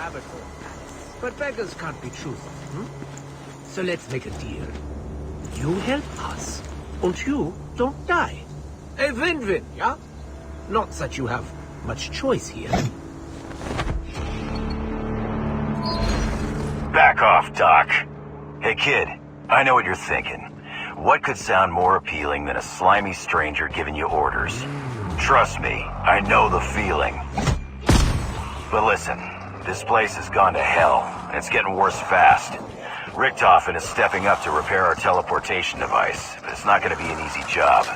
rabbit hole. But beggars can't be choosers, So let's make a deal. You help us, and you don't die. A win-win, yeah? Not that you have much choice here. Back off, Doc. Hey, kid, I know what you're thinking. What could sound more appealing than a slimy stranger giving you orders? Trust me, I know the feeling. But listen, this place has gone to hell, and it's getting worse fast. Richtofen is stepping up to repair our teleportation device, but it's not going to be an easy job.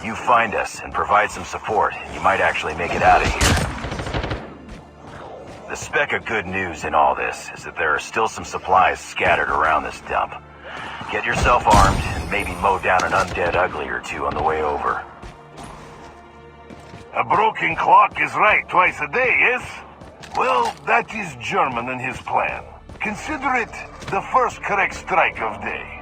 You find us and provide some support, and you might actually make it out of here. The speck of good news in all this is that there are still some supplies scattered around this dump. Get yourself armed and maybe mow down an undead ugly or two on the way over. A broken clock is right twice a day, yes? Well, that is German in his plan. Consider it the first correct strike of day.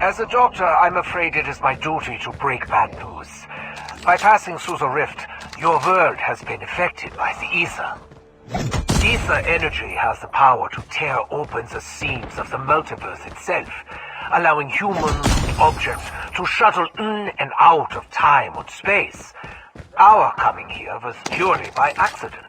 As a doctor, I'm afraid it is my duty to break bad news. By passing through the rift, your world has been affected by the ether. Ether energy has the power to tear open the seams of the multiverse itself, allowing humans and objects to shuttle in and out of time and space. Our coming here was purely by accident.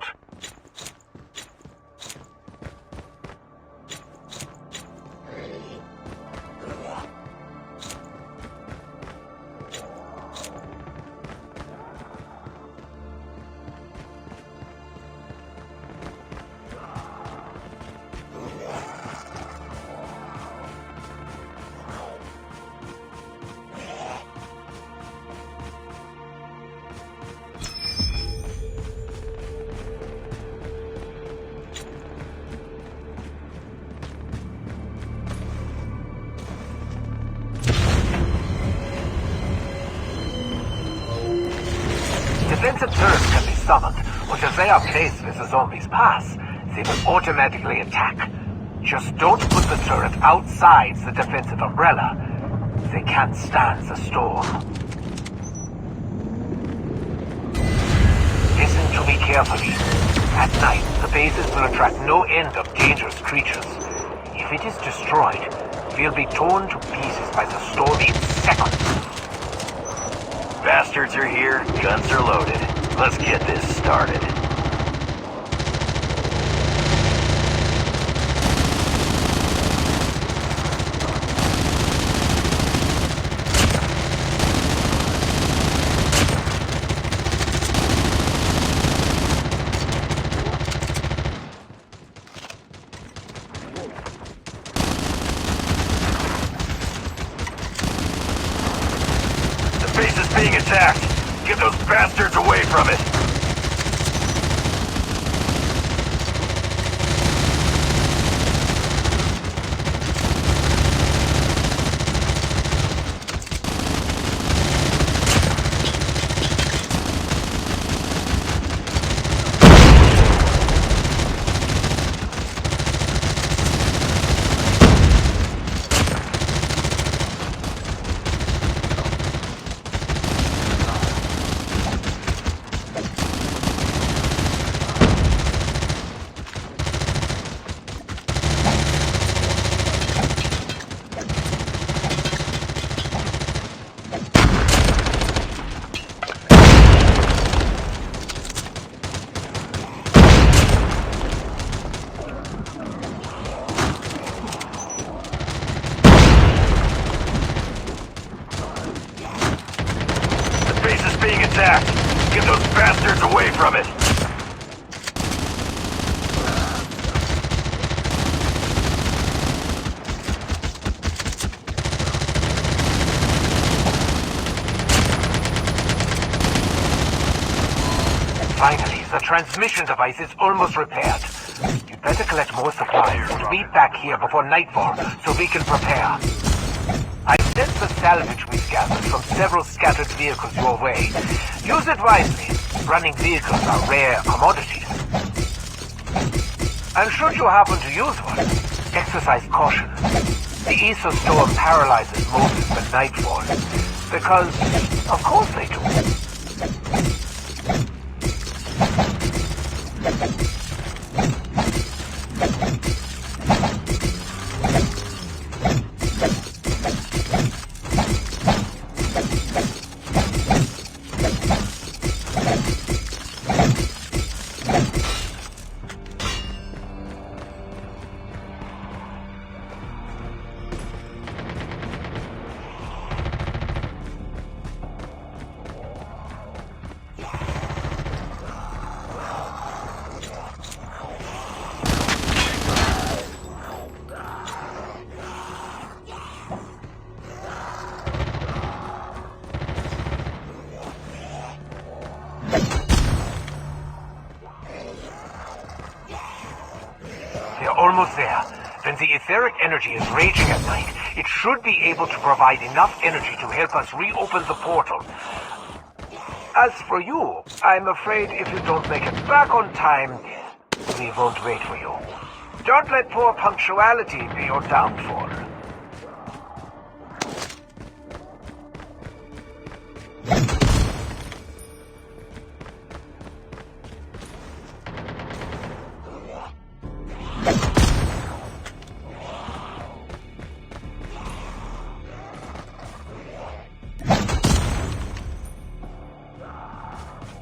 Defensive turrets can be summoned, but if they are placed where the zombies pass, they will automatically attack. Just don't put the turret outside the defensive umbrella. They can't stand the storm. Listen to me carefully. At night, the bases will attract no end of dangerous creatures. If it is destroyed, we'll be torn to pieces by the storm in seconds. Bastards are here, guns are loaded. Let's get this started. The base is being attacked. Get those bastards away from it. Being attacked. Get those bastards away from it. Finally, the transmission device is almost repaired. You'd better collect more supplies and meet back here before nightfall so we can prepare. Condense the salvage we've gathered from several scattered vehicles your way. Use it wisely. Running vehicles are rare commodities. And should you happen to use one, exercise caution. The Ether storm paralyzes most when night falls. Because, of course they do. Almost there. When the etheric energy is raging at night, it should be able to provide enough energy to help us reopen the portal. As for you, I'm afraid if you don't make it back on time, we won't wait for you. Don't let poor punctuality be your downfall.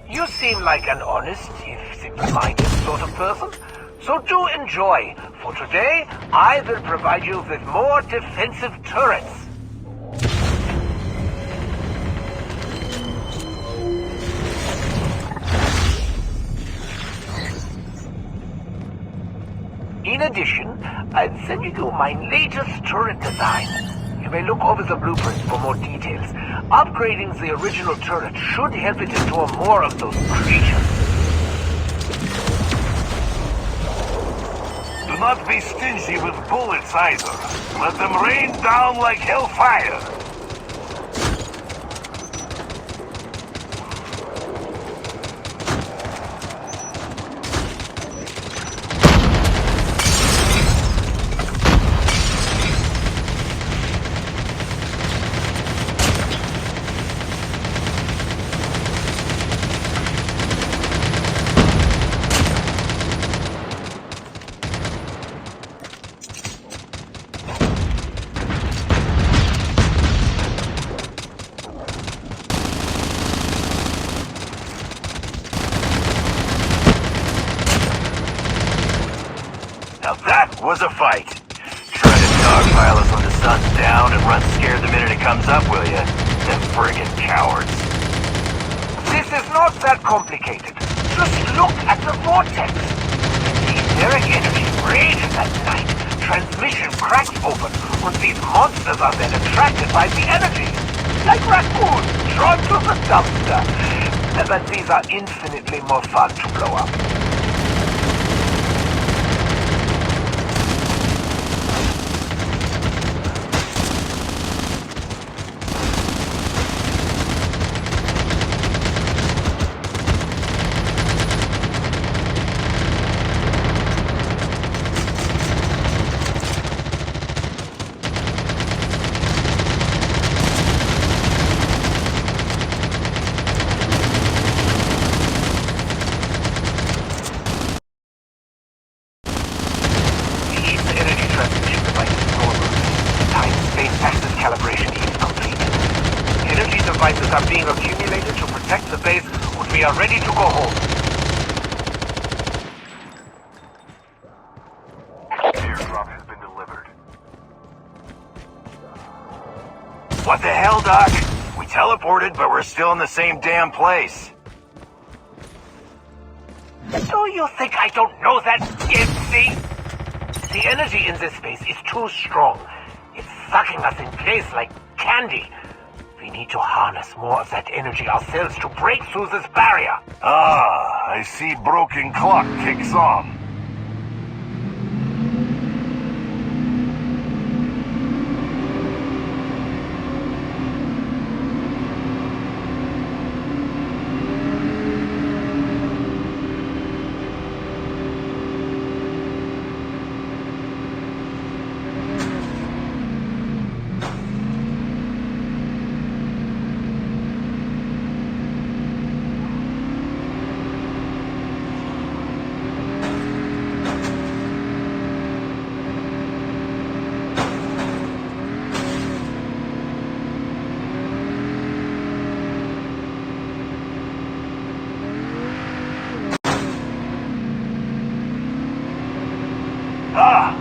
You seem like an honest, if simple-minded sort of person. So do enjoy. For today, I will provide you with more defensive turrets. In addition, I'm sending you my latest turret design. You may look over the blueprints for more details. Upgrading the original turret should help it endure more of those creatures. Do not be stingy with bullets either. Let them rain down like hellfire. Now that was a fight. Try to dogpile us when the sun's down and run scared the minute it comes up, will ya? Them friggin' cowards. This is not that complicated. Just look at the vortex. The etheric energy rages at night. Transmission cracks open when these monsters are then attracted by the energy. Like raccoons drawn to the dumpster. But these are infinitely more fun to blow up. Devices are being accumulated to protect the base when we are ready to go home. Airdrop has been delivered. What the hell, Doc? We teleported, but we're still in the same damn place. Do you think I don't know that, Gipsy? The energy in this space is too strong. It's sucking us in place like candy. We need to harness more of that energy ourselves to break through this barrier. Ah, I see broken clock kicks on.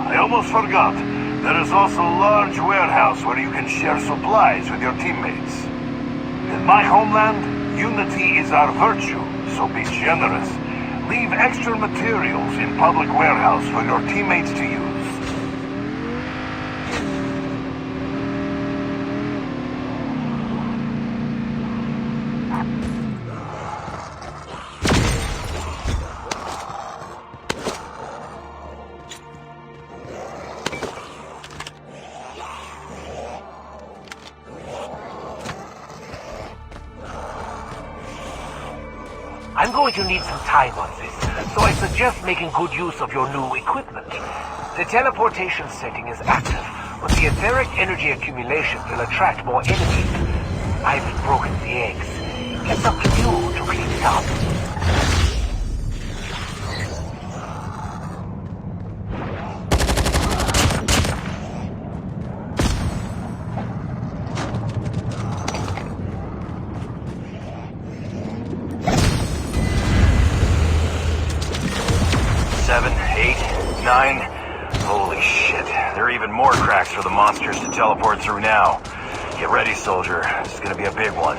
I almost forgot. There is also a large warehouse where you can share supplies with your teammates. In my homeland, unity is our virtue, so be generous. Leave extra materials in public warehouse for your teammates to use. I'm going to need some time on this, so I suggest making good use of your new equipment. The teleportation setting is active, but the etheric energy accumulation will attract more enemies. I've broken the eggs. It's up to you to clean it up. Holy shit. There are even more cracks for the monsters to teleport through now. Get ready, soldier. This is gonna be a big one.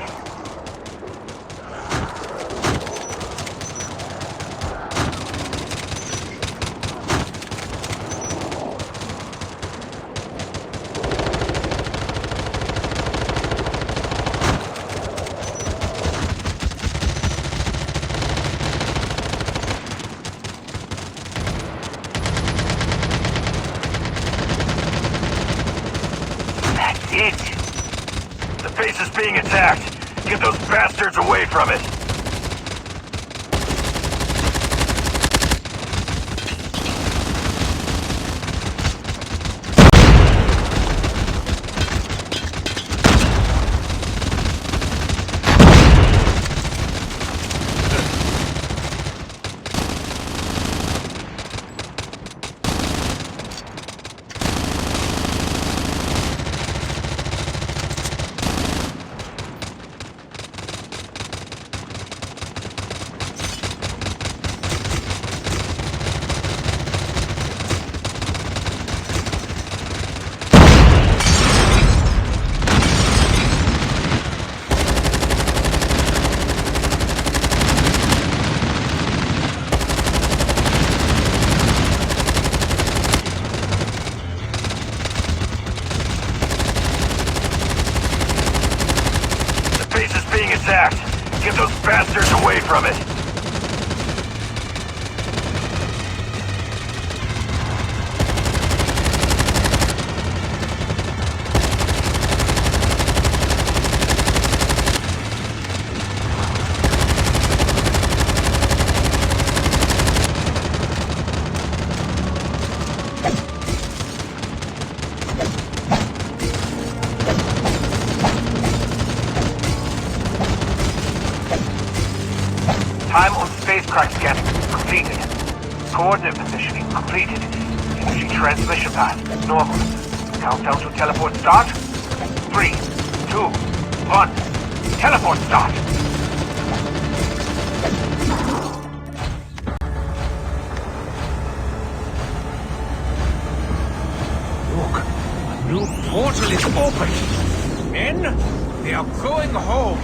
The base is being attacked. Get those bastards away from it. Attacked. Get those bastards away from it. Time on spacecraft scanning completed. Coordinate positioning completed. Energy transmission path normal. Countdown to teleport start. 3, 2, 1. Teleport start. Look, a new portal is open. Men, they are going home.